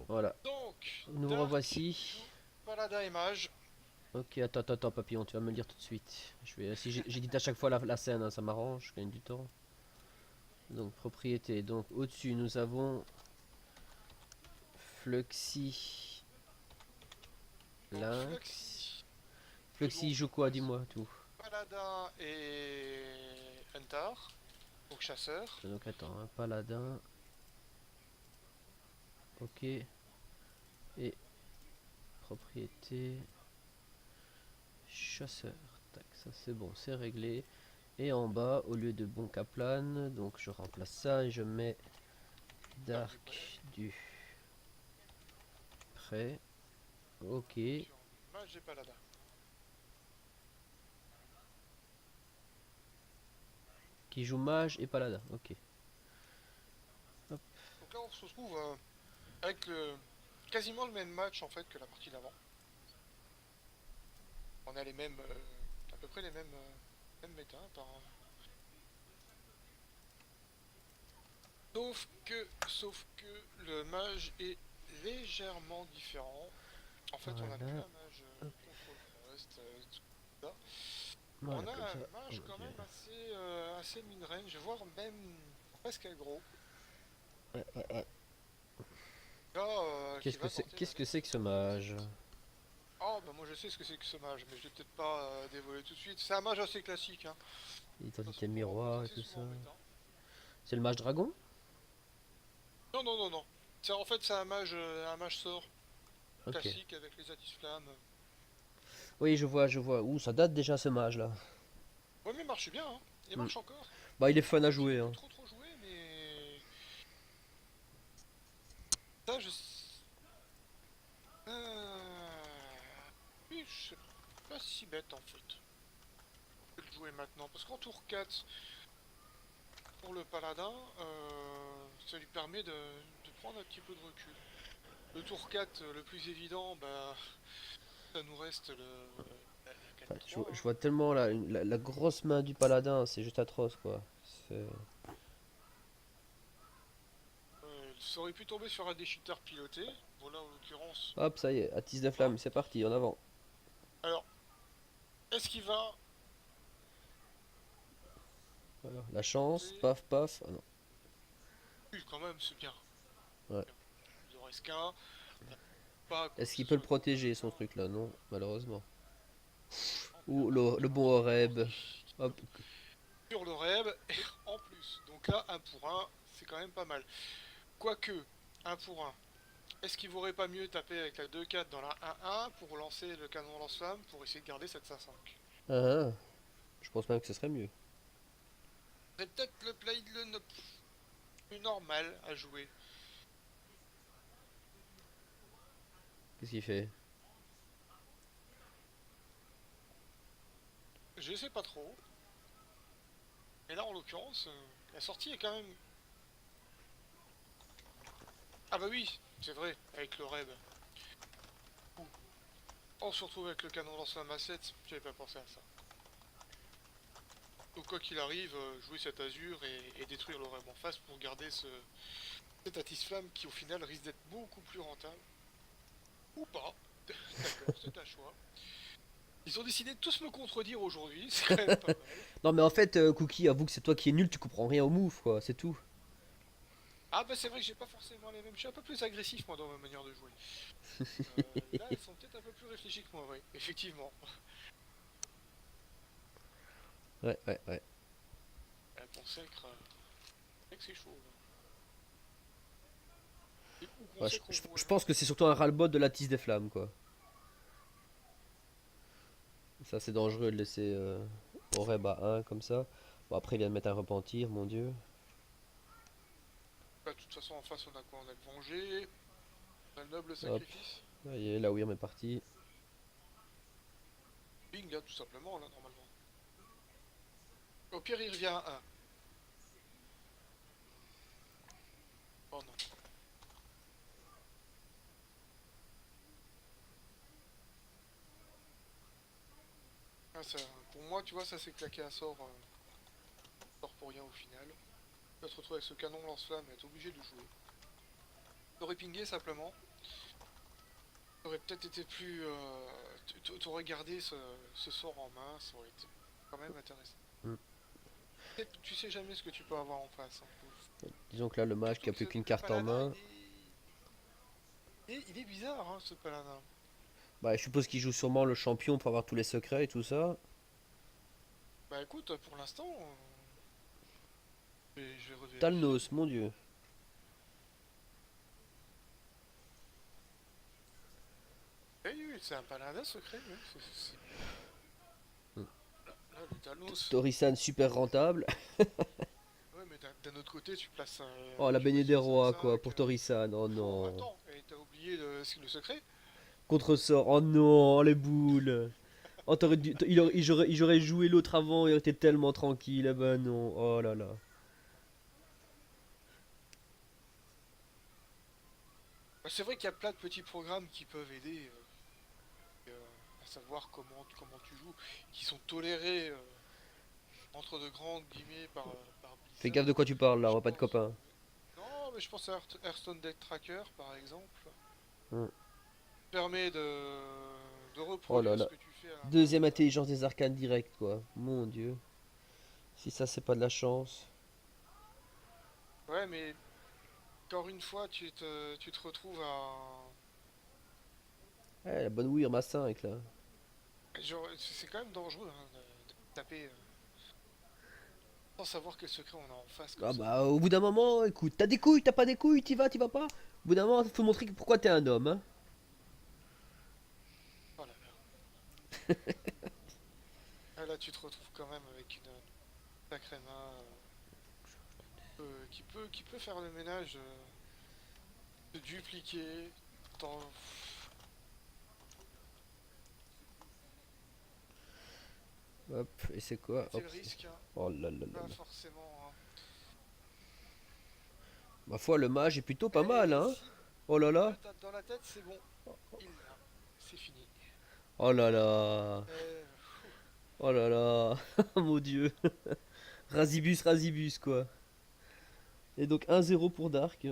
Voilà, Donc, nous Dark revoici. joue Paladin et Mage. Ok, attends, papillon, tu vas me le dire tout de suite. Si j'édite à chaque fois la scène, hein, ça m'arrange, je gagne du temps. Donc, propriété. Donc, au-dessus, nous avons Fluxy Donc, Lynx. Fluxy joue Fluxy, il donc joue quoi, dis-moi tout. Paladin et Hunter, donc chasseur. Donc, attends, un paladin. Ok, et propriété. Chasseur. Tac, ça c'est bon, c'est réglé. Et en bas, au lieu de bon Kaplan, donc je remplace ça et je mets Dark du près. Dark du prêt. Ok. Puis en Mage et Paladin. Qui joue mage et paladin. Ok. Hop. Donc là, on se retrouve avec quasiment le même match en fait que la partie d'avant. On a les mêmes, à peu près les mêmes méta, sauf que le mage est légèrement différent. En fait, on n'a plus Voilà. un mage Hop. contrôle forest, tout ça. Voilà, On a comme un ça. On mage va quand bien. même assez mid-range, voire même presque aggro. Là, qui va tenter Qu'est-ce que d'aller c'est que ce chercher les mage? hits. Oh, bah moi je sais ce que c'est que ce mage, mais je vais peut-être pas dévoiler tout de suite. C'est un mage assez classique, hein. De toute Identité façon, qu'on rencontre miroir et assez tout ça. souvent en méta. C'est le mage dragon? Non, non, non, non. En fait, c'est un mage sort Ok. classique avec les Atis Flammes. Oui, je vois, je vois. Ouh, ça date déjà ce mage là. Ouais, mais il marche bien, hein. Il Hmm. marche encore. Bah, il est fun En à fait, il est jouer, plus hein. trop joué, mais ça, oui, c'est pas si bête en fait de le jouer maintenant, parce qu'en tour 4 pour le paladin, ça lui permet de prendre un petit peu de recul. Le tour 4, le plus évident, bah, ça nous reste le Enfin, 4-3, je hein. vois tellement la grosse main du paladin, c'est juste atroce quoi. C'est- Ça aurait pu tomber sur un déchiqueteur piloté, voilà en l'occurrence. Hop, ça y est, attise de Pas. flamme, c'est parti, en avant. Alors, est-ce qu'il va Voilà, la chance, tenter. paf paf. Ah non. Oui, quand même, c'est bien. Ouais. Bien. Il en reste qu'un. Pas quoi Est-ce que qu'il ce peut le soit de protéger son malin. truc là? Non, malheureusement. Non, mais là, Ou en le bon l'occurrence, il peut Oreb. porter Hop. sur le reb et en plus. Donc là, un pour un, c'est quand même pas mal. Quoique, un pour un. Est-ce qu'il vaudrait pas mieux taper avec la 2-4 dans la 1-1 pour lancer le canon lance-flamme pour essayer de garder cette 5-5? Ah, ah. Je pense même que ce serait mieux. C'est peut-être le play plus normal à jouer. Qu'est-ce qu'il fait? Je sais pas trop. Mais là, en l'occurrence, la sortie est quand même. Ah bah oui, c'est vrai, avec le reb. Ouh. On se retrouve avec le canon lance-flamme à 7, j'avais pas pensé à ça. Donc quoi qu'il arrive, jouer cet azur et détruire le reb en face pour garder cet Atis Flamme qui au final risque d'être beaucoup plus rentable. Ou pas. D'accord, c'est un choix. Ils ont décidé de tous me contredire aujourd'hui, c'est quand même pas mal. Non mais en fait, Cookie, avoue que c'est toi qui es nul, tu comprends rien au move quoi, c'est tout. Ah bah c'est vrai que j'ai pas forcément les mêmes. Je suis un peu plus agressif moi dans ma manière de jouer. Là, ils sont peut-être un peu plus réfléchis que moi, oui, effectivement. Ouais. Consacre, c'est chaud. Là. Et où Ouais, consacre au je voile. pense que c'est surtout un ras-le-bol de la tisse des flammes quoi. Ça c'est dangereux de laisser Oreb à 1 comme ça. Bon après il vient de mettre un repentir, mon dieu. Bah, de toute façon, en face, on a quoi? On a le venger, on a le noble Hop, sacrifice. ça y est, la Wyrm est partie. Bing, là, tout simplement, là, normalement. Au pire, il revient à 1. Oh non. Ah, ça, pour moi, tu vois, ça c'est claqué un sort pour rien au final. Tu vas te retrouver avec ce canon lance-flamme et être obligé de jouer. T'aurais pingé simplement. T'aurais peut-être été plus... t'aurais gardé ce sort en main, ça aurait été quand même intéressant. Mm. Tu sais jamais ce que tu peux avoir en face. Hein. Disons que là, le mage qui Surtout a que plus qu'une le carte en paladin, main. il est bizarre, hein, ce paladin. Bah, je suppose qu'il joue sûrement le champion pour avoir tous les secrets et tout ça. Bah écoute, pour l'instant, je vais revérifier. Talnos, mon dieu. Eh oui, c'est un paladin secret, oui. Mm. Là, le Talos. Torisan super rentable. Ouais, mais d'un autre côté, tu places un. Oh, la Tu baignée passes des une rois, 5-5. quoi, pour Torisan. Oh non. Attends, et t'as oublié le secret? Contre-sort. Oh non, les boules. Oh, j'aurais joué l'autre avant, il aurait été tellement tranquille. Eh ben non. Oh là là. Bah, c'est vrai qu'il y a plein de petits programmes qui peuvent aider à savoir comment tu joues, qui sont tolérés entre de grandes guillemets par Fais gaffe de Blizzard. quoi tu parles là, on Je va pas de pense. copains. Non, mais je pense à Hearthstone Deck Tracker par exemple. Hmm. Permet de Oh là reproduire ce là. que tu fais à la main. Deuxième intelligence des arcanes direct, quoi. Mon dieu. Si ça, c'est pas de la chance. Ouais, mais encore une fois, tu te retrouves à. Eh, la bonne Wyrm à 5 là. C'est quand même dangereux hein, de taper sans savoir quel secret on a en face comme Ah ça. bah, au bout d'un moment, écoute, t'as des couilles, t'as pas des couilles, t'y vas pas. Au bout d'un moment, faut montrer pourquoi t'es un homme, hein. Oh là là. Ah, là, tu te retrouves quand même avec une sacrée main qui peut faire le ménage, de dupliquer. Dans... Hop, et c'est quoi? C'est Hop, le risque, hein. oh là là là Pas là. forcément. Hein. Ma foi, le mage est plutôt pas mal, Et hein. si Oh là tu là. le tapes dans la tête, c'est bon. Il l'a. C'est fini. Oh là là. Pfff. Oh là là. Mon dieu. Rasibus, Rasibus, quoi. Et donc 1-0 pour Dark.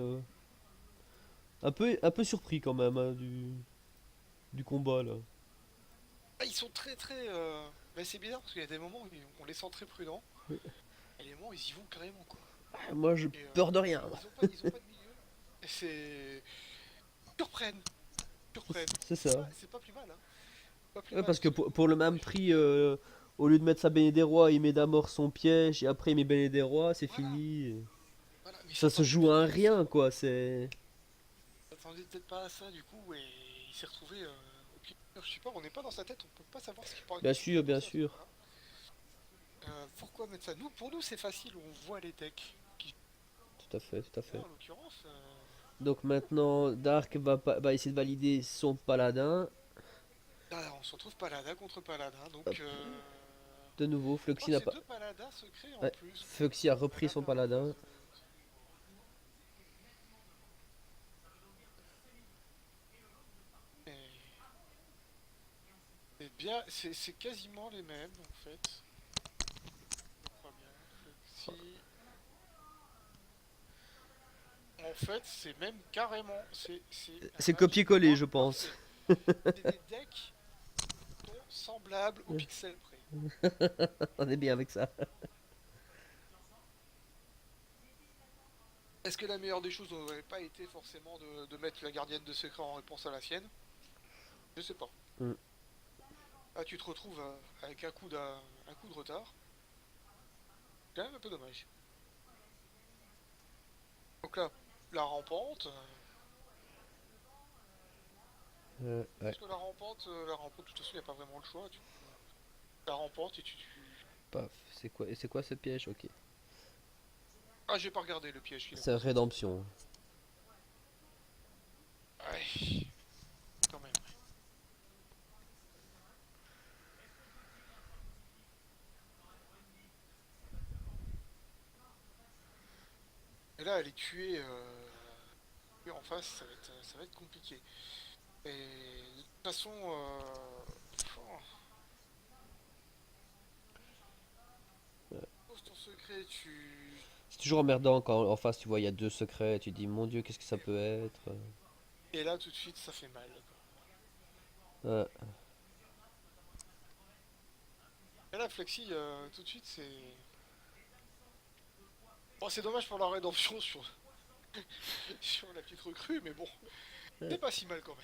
Un peu surpris quand même hein, du combat là. Ah, ils sont très très. Mais c'est bizarre parce qu'il y a des moments où on les sent très prudents. Et des moments où ils y vont carrément quoi. Ah, moi, je Et peur de rien. ils ont pas de milieu. Et c'est. Surprennent. Surprennent. C'est ça. C'est pas plus mal, hein. Pas plus Ouais, mal parce que ce. pour le même prix, au lieu de mettre sa Baignée des Rois, il met d'abord son piège et après il met Baignée des Rois, c'est Voilà, fini. voilà. Mais ils Ça se s'attendaient joue à peut-être un pas à ça. rien quoi, c'est. Ils s'attendaient peut-être pas à ça du coup et il s'est retrouvé au pied. Je sais pas, on n'est pas dans sa tête, on peut pas savoir Bien qu'est-ce qu'il peut sûr, bien penser à ce sûr. moment-là. Pourquoi mettre ça? Nous, pour nous, c'est facile, on voit les decks. Qui... Tout à fait, tout à Là, fait. en l'occurrence, Donc maintenant, Dark va essayer de valider son paladin. là, on se retrouve paladin contre paladin, Hop. donc De nouveau, je crois Fluxy que n'a c'est pas. deux paladins secrets en Ouais, plus. Fluxy a repris L'un son vient en face paladin. de... Et... C'est bien, c'est quasiment les mêmes en fait. Je crois bien. Flexi. En fait, c'est même carrément, c'est un C'est match copier-coller, je pense. parfait. C'est des decks qui sont semblables au pixel près. On est bien avec ça. Est-ce que la meilleure des choses n'aurait pas été forcément de mettre la gardienne de secret en réponse à la sienne? Je sais pas. Mm. Là, tu te retrouves avec un coup de retard. C'est quand même un peu dommage. Donc là, la rampante. Ouais, Parce que la rampante, de toute façon, il n'y a pas vraiment le choix. La rampante et paf. C'est quoi ce piège? Ok. Ah, j'ai pas regardé le piège qu'il a C'est posé. rédemption. Ouais, quand même. Et là, elle est tuée, en face, ça va être compliqué. Et de toute façon, oh, pose ton secret, toujours emmerdant quand en face tu vois il y a deux secrets, tu te dis mon dieu qu'est-ce que ça peut être. Et là, tout de suite, ça fait mal, quoi. Ouais. Et là, Flexi, tout de suite, c'est... Bon, c'est dommage pour la rédemption sur, sur la petite recrue, mais bon, c'est pas si mal quand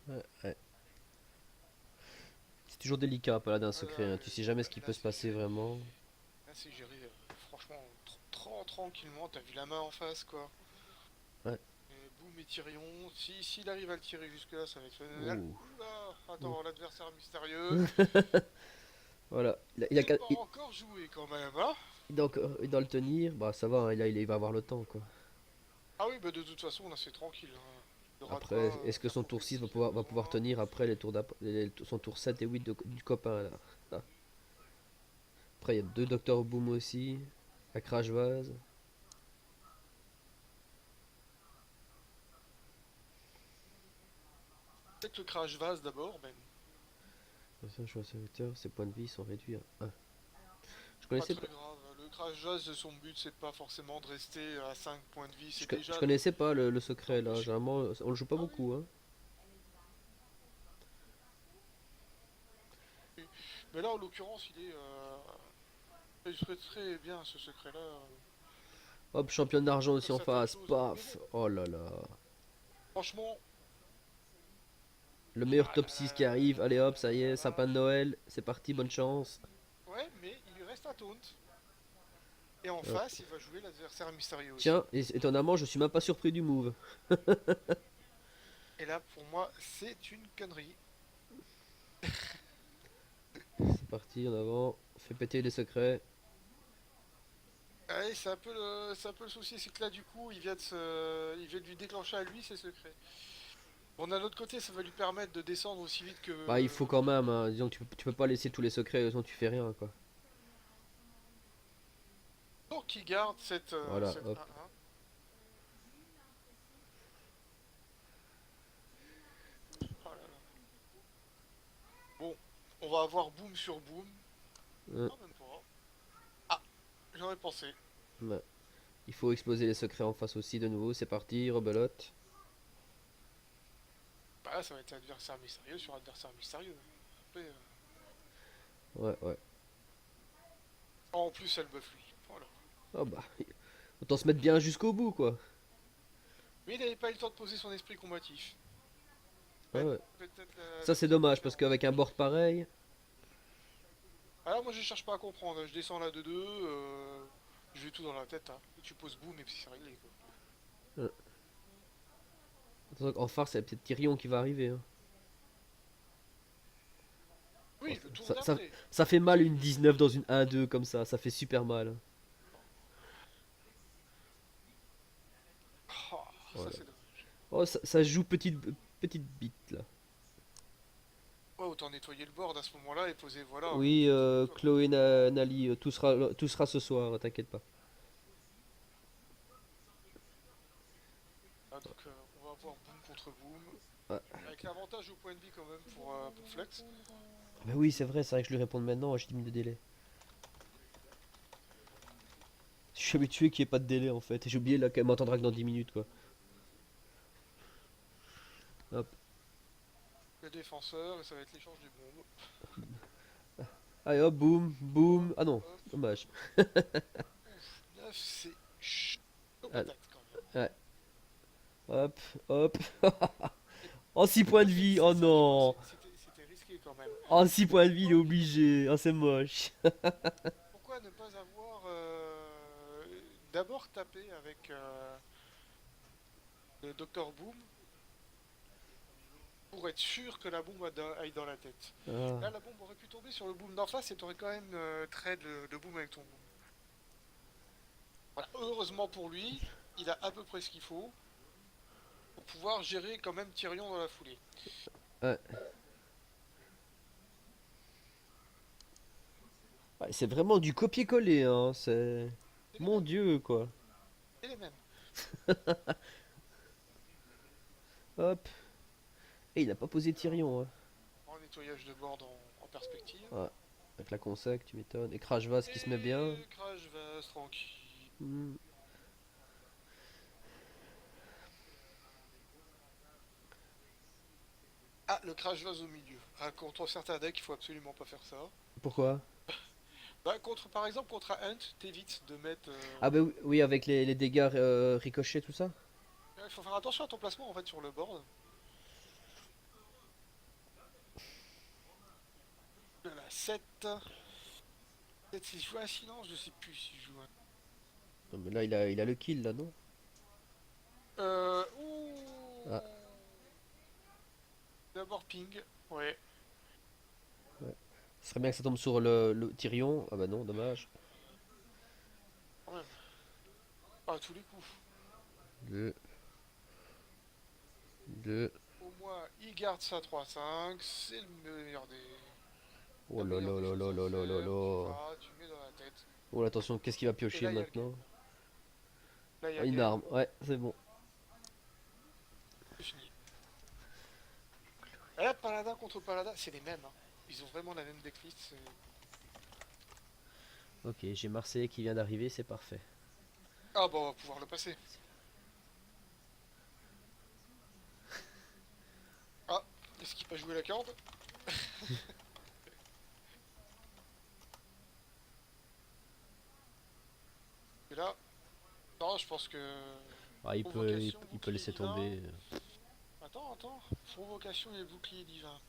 même. Ouais, ouais. C'est toujours délicat, Paladin Ah, secret, là, hein. Tu sais jamais ce qui là, peut se passer vraiment. c'est géré, franchement, tranquillement. T'as vu la main en face, quoi. Ouais. Et boum, et Tyrion. S'il arrive à le tirer jusque-là, ça va être phénoménal. Ouh. Oula, Ouh. attends, l'adversaire mystérieux. Voilà. C'est pas encore joué quand même, hein? Il doit le tenir. Bah ça va, hein, il va avoir le temps quoi. Ah oui, bah de toute façon, là, c'est tranquille, hein. Il aura de quoi Après, est-ce que faire son tour compléter 6 tout ce qu'il a va pouvoir besoin. tenir après les tours son tour 7 et 8 du copain là. Ah. Après il y a deux Docteur Boom aussi. La Crash Vase. Peut-être le crash vase d'abord, même. Attention, choix serviteur, ses points de vie sont réduits à 1. Je Pas connaissais pas. très grave. Le crash vase, son but, c'est pas forcément de rester à 5 points de vie. Je, C'est je déjà connaissais pas le secret là. d'empêcher. Généralement, on le joue pas Ah oui, beaucoup hein. oui. Mais là, en l'occurrence, il serait très bien ce secret-là. Hop, champion d'argent aussi en Certaines face. choses. Mais Paf. bon, Oh là là. franchement, Le meilleur ah top là 6 là qui là arrive. Allez hop, ça y là est, là là. sapin de Noël. C'est parti, bonne chance. Ouais, mais il lui reste un taunt. Et en Hop. face, il va jouer l'adversaire mystérieux aussi. Tiens, étonnamment, je suis même pas surpris du move. Et là, pour moi, c'est une connerie. C'est parti, en avant. On fait péter les secrets. Ouais, c'est un peu le souci, c'est que là, du coup, il vient de lui déclencher à lui ses secrets. Bon, d'un autre côté, ça va lui permettre de descendre aussi vite Bah, il faut que... quand même, hein. Disons que tu peux pas laisser tous les secrets, sinon tu fais rien, quoi. Donc, qu'il garde Voilà, cette hop. 1-1. Oh là là. Bon, on va avoir boom sur boom. Hein, Ah, même pas. Ah, j'aurais pensé. ouais. Il faut exploser les secrets en face aussi de nouveau. C'est parti, rebelote. Bah là, ça va être adversaire mystérieux sur adversaire mystérieux. Après, Ouais, ouais. en plus, elle buff lui. Voilà. Oh bah, autant se mettre bien jusqu'au bout, quoi. Mais il n'avait pas eu le temps de poser son esprit combatif. Ouais, ouais. Peut-être Ça, la c'est petite dommage, parce différence. qu'avec un board pareil. Alors moi je cherche pas à comprendre, je descends là de 2, je vais tout dans la tête, hein. Et tu poses boum et puis c'est réglé quoi. euh, En farce, c'est peut-être Tyrion qui va arriver, hein. Oh, Oui, le tour d'après. ça fait C'est mal une 19 dans une 1-2 comme ça fait super mal, hein. Ah, ça Voilà. c'est dommage. Oh, ça joue petite bite là. Ouais, autant nettoyer le board à ce moment-là et poser voilà Oui, une petite victoire. Chloé, Nali, tout sera ce soir, t'inquiète pas. Ah, donc on va avoir boom contre boom. Ouais. Avec l'avantage au point de vie quand même pour Flex. Mais oui, c'est vrai que je lui réponds maintenant, j'ai 10 minutes de délai. Je suis habitué qu'il n'y ait pas de délai en fait, et j'ai oublié là qu'elle m'entendra que dans 10 minutes quoi. Hop. Le défenseur et ça va être l'échange des bombes. Allez hop, boum, boum. Ah non, Hop, dommage. ouf, 9 c'est chaud Allez, patate quand même. ouais. Hop, hop. En 6 points de Là vie, oh non. c'était risqué quand même. En 6 points de vie, il est Pourquoi obligé. Oh, c'est moche. Pourquoi ne pas avoir d'abord tapé avec le Dr Boom pour être sûr que la bombe aille dans la tête. Ah. Là, la bombe aurait pu tomber sur le boom d'en face et t'aurais quand même trade le boom avec ton boom. Voilà. Heureusement pour lui, il a à peu près ce qu'il faut pour pouvoir gérer quand même Tyrion dans la foulée. Ouais. Ouais, c'est vraiment du copier-coller, hein. C'est. C'est les Mon mêmes. dieu, quoi. C'est les mêmes. Hop. Et il n'a pas posé Tyrion, hein. En nettoyage de board en perspective. Ouais. Avec la consec, tu m'étonnes. Et Crash Vase qui se met bien. Et Crash Vase, tranquille. Hmm. Ah, le Crash Vase au milieu. Ah, contre certains decks, il faut absolument pas faire ça. Pourquoi? Bah, par exemple, contre un Hunt, t'évites de mettre. Ah bah oui, oui, avec les dégâts ricochets, tout ça. Il faut faire attention à ton placement en fait sur le board. Voilà, 7. 7 s'il joue un silence, je sais plus s'il joue un. Non, mais là, il a le kill, là, non? Ouh. Ah, D'abord ping. Ouais. ouais. Ce serait bien que ça tombe sur le Tyrion. Ah bah non, dommage. Quand même. Pas à tous les coups. Deux, deux. Au moins, il garde sa 3-5. C'est le meilleur des. Oh La là meilleure là des là choses là à là là là faire. Tu là. vas, tu mets dans la tête. Oh, attention, qu'est-ce qu'il va Et piocher là, il y a le game. maintenant? Là, il y a Ah, le une game. arme, ouais, c'est bon. C'est fini. Et là, Paladin contre Paladin, c'est les mêmes. Hein. Ils ont vraiment la même decklist. Ok, j'ai Marseille qui vient d'arriver, c'est parfait. Ah bah on va pouvoir le passer. Ah, est-ce qu'il peut jouer la corde? Et là, non, je pense que Ah, provocation, il peut bouclier laisser divin. tomber. Attends. Provocation et bouclier divin.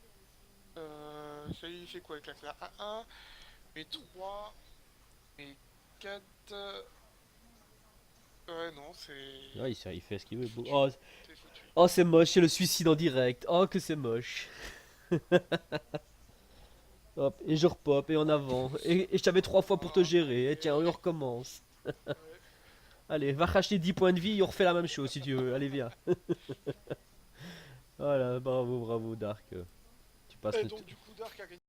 Ça il fait quoi avec la classe 1, et 3, et 4. Ouais, non, c'est. Ah, il fait ce qu'il veut. Foutu. Oh, C'est foutu. oh, c'est moche, c'est le suicide en direct. Oh, que c'est moche. Hop, et je repop, et en avant. Et je t'avais 3 fois pour te Voilà. gérer. Et tiens, on Et... recommence. ouais. Allez, va racheter 10 points de vie, on refait la même chose si tu veux. Allez, viens. Voilà, bravo, bravo, Dark. Tu passes Et le, donc, du coup, Dark a gagné.